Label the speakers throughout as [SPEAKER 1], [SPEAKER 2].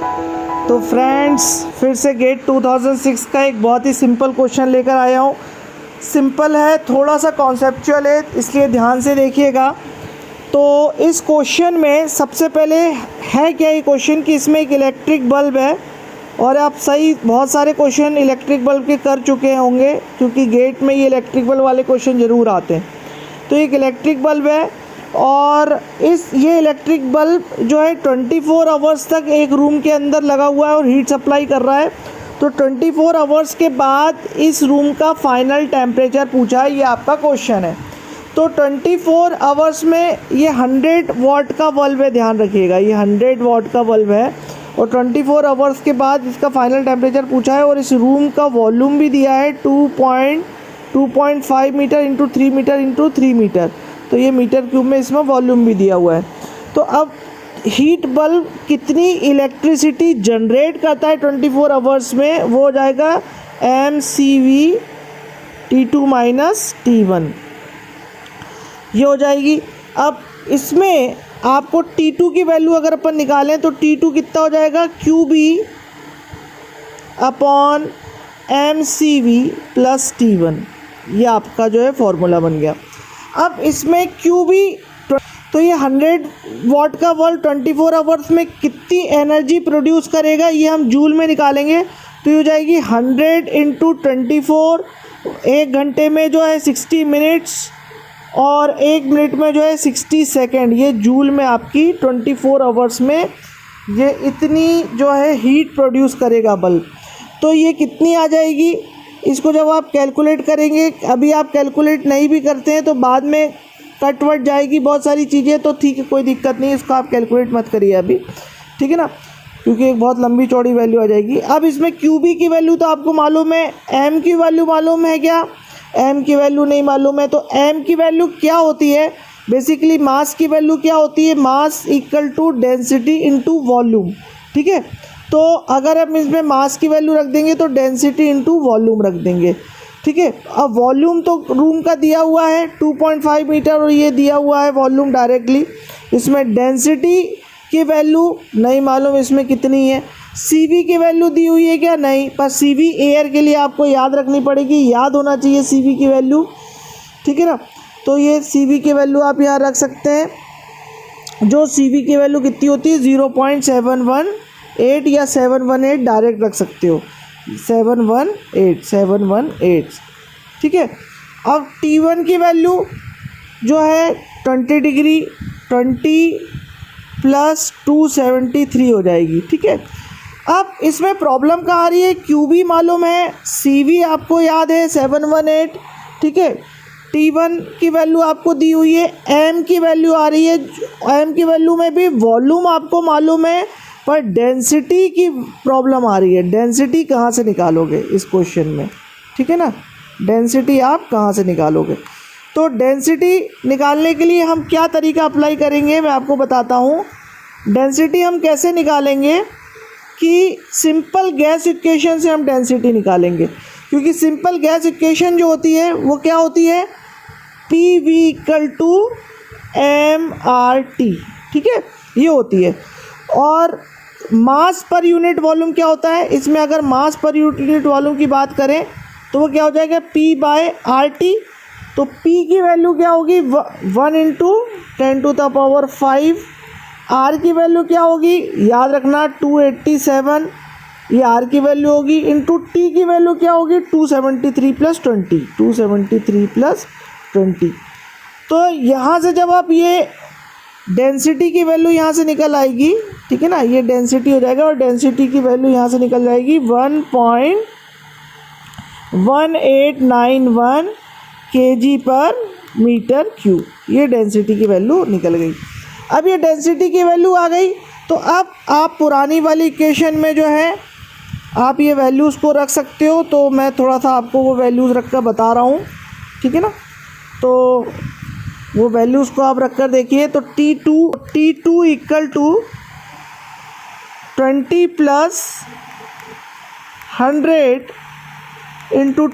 [SPEAKER 1] तो फ्रेंड्स फिर से गेट 2006 का एक बहुत ही सिंपल क्वेश्चन लेकर आया हूँ। सिंपल है, थोड़ा सा कॉन्सेप्चुअल है, इसलिए ध्यान से देखिएगा। तो इस क्वेश्चन में सबसे पहले है क्या ये क्वेश्चन कि इसमें एक इलेक्ट्रिक बल्ब है, और आप सही बहुत सारे क्वेश्चन इलेक्ट्रिक बल्ब के कर चुके होंगे क्योंकि गेट में ये इलेक्ट्रिक बल्ब वाले क्वेश्चन ज़रूर आते हैं। तो एक इलेक्ट्रिक बल्ब है और ये इलेक्ट्रिक बल्ब जो है 24 आवर्स तक एक रूम के अंदर लगा हुआ है और हीट सप्लाई कर रहा है। तो 24 आवर्स के बाद इस रूम का फाइनल टेम्परेचर पूछा है, ये आपका क्वेश्चन है। तो 24 आवर्स में ये 100 वाट का बल्ब है, ध्यान रखिएगा ये 100 वाट का बल्ब है, और 24 आवर्स के बाद इसका फाइनल टेम्परेचर पूछा है। और इस रूम का वॉल्यूम भी दिया है 2.5 metre into 3 metre into 3 metre, तो ये मीटर क्यूब में इसमें वॉल्यूम भी दिया हुआ है। तो अब हीट बल्ब कितनी इलेक्ट्रिसिटी जनरेट करता है 24 आवर्स में, वो हो जाएगा MCV T2 माइनस T1, ये हो जाएगी। अब इसमें आपको T2 की वैल्यू अगर अपन निकालें तो T2 कितना हो जाएगा, QB upon MCV plus T1, ये आपका जो है फॉर्मूला बन गया। अब इसमें QB, तो ये 100 वाट का बल्ब 24 आवर्स में कितनी एनर्जी प्रोड्यूस करेगा ये हम जूल में निकालेंगे। तो ये हो जाएगी 100 इंटू 24, एक घंटे में जो है 60 मिनट्स और एक मिनट में जो है 60 सेकेंड, ये जूल में आपकी 24 आवर्स में ये इतनी जो है हीट प्रोड्यूस करेगा बल्ब। तो ये कितनी आ जाएगी, इसको जब आप कैलकुलेट करेंगे, अभी आप कैलकुलेट नहीं भी करते हैं तो बाद में कट वट जाएगी बहुत सारी चीज़ें, तो ठीक है कोई दिक्कत नहीं, इसको आप कैलकुलेट मत करिए अभी, ठीक है ना, क्योंकि एक बहुत लंबी चौड़ी वैल्यू आ जाएगी। अब इसमें QB की वैल्यू तो आपको मालूम है, M की वैल्यू मालूम है क्या, M की वैल्यू नहीं मालूम है। तो M की वैल्यू क्या होती है, बेसिकली मास की वैल्यू क्या होती है, mass equal to density into volume, ठीक है। तो अगर हम इसमें मास की वैल्यू रख देंगे तो डेंसिटी इंटू वॉल्यूम रख देंगे, ठीक है। अब वॉल्यूम तो रूम का दिया हुआ है 2.5 मीटर और ये दिया हुआ है वॉल्यूम डायरेक्टली। इसमें डेंसिटी की वैल्यू नहीं मालूम इसमें कितनी है, CV की वैल्यू दी हुई है क्या, नहीं, पर CV एयर के लिए आपको याद रखनी पड़ेगी, याद होना चाहिए CV की वैल्यू, ठीक है ना। तो ये CV की वैल्यू आप यहाँ रख सकते हैं, जो CV की वैल्यू कितनी होती है 0.718 या 718 डायरेक्ट रख सकते हो, 718, ठीक है। अब T1 की वैल्यू जो है 20 डिग्री 20 प्लस 273 हो जाएगी, ठीक है। अब इसमें प्रॉब्लम कहाँ आ रही है, QB मालूम है, CV आपको याद है 718, ठीक है। T1 की वैल्यू आपको दी हुई है, M की वैल्यू आ रही है, M की वैल्यू में भी वॉल्यूम आपको मालूम है, पर डेंसिटी की प्रॉब्लम आ रही है। डेंसिटी कहाँ से निकालोगे इस क्वेश्चन में, ठीक है ना, डेंसिटी आप कहाँ से निकालोगे। तो डेंसिटी निकालने के लिए हम क्या तरीका अप्लाई करेंगे मैं आपको बताता हूँ। डेंसिटी हम कैसे निकालेंगे कि सिंपल गैस इक्वेशन से हम डेंसिटी निकालेंगे, क्योंकि सिंपल गैस इक्वेशन जो होती है वो क्या होती है, PV इक्वल टू MRT, ठीक है, ये होती है। और मास पर यूनिट वॉल्यूम क्या होता है, इसमें अगर मास पर यूनिट वॉल्यूम की बात करें तो वो क्या हो जाएगा P/RT। तो P की वैल्यू क्या होगी 1 इंटू 10⁵, R की वैल्यू क्या होगी, याद रखना 287, ये R की वैल्यू होगी, इंटू T की वैल्यू क्या होगी 273 प्लस 20। तो यहाँ से जब आप ये डेंसिटी की वैल्यू यहाँ से निकल आएगी, ठीक है ना, ये डेंसिटी हो जाएगा और डेंसिटी की वैल्यू यहाँ से निकल जाएगी 1.1891 kg/m³, ये डेंसिटी की वैल्यू निकल गई। अब ये डेंसिटी की वैल्यू आ गई तो अब आप पुरानी वाली इक्वेशन में जो है आप ये वैल्यूज़ को रख सकते हो। तो मैं थोड़ा सा आपको वो वैल्यूज़ रख कर बता रहा हूँ, ठीक है ना। तो वो वैल्यूज़ को आप रख कर देखिए। तो T2 equal to 20 plus 100 into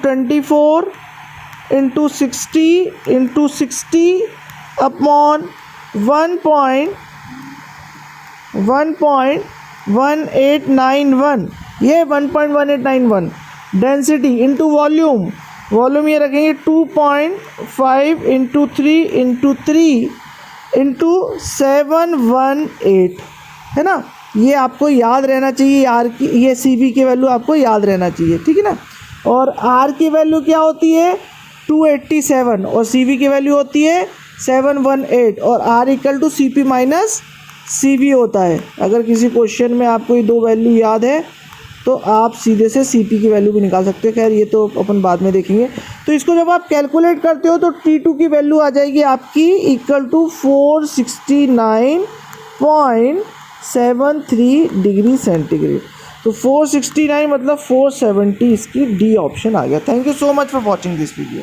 [SPEAKER 1] 24 into 60 upon 1.1891 1891, ये 1.1891 डेंसिटी इंटू वॉल्यूम, वॉल्यूम ये रखेंगे 2.5 इंटू 3 इंटू 3 इंटू 718, है ना। ये आपको याद रहना चाहिए, आर की ये सी बी की वैल्यू आपको याद रहना चाहिए, ठीक है ना। और आर की वैल्यू क्या होती है 287 और सी बी की वैल्यू होती है 718 और R equal to C P minus C B होता है। अगर किसी क्वेश्चन में आपको ये दो वैल्यू याद है तो आप सीधे से सी पी की वैल्यू भी निकाल सकते हैं। खैर ये तो अपन बाद में देखेंगे। तो इसको जब आप कैलकुलेट करते हो तो T2 की वैल्यू आ जाएगी आपकी इक्वल टू 469.73 डिग्री सेंटीग्रेड। तो 469 मतलब 470 इसकी डी ऑप्शन आ गया। Thank you so much for watching this video.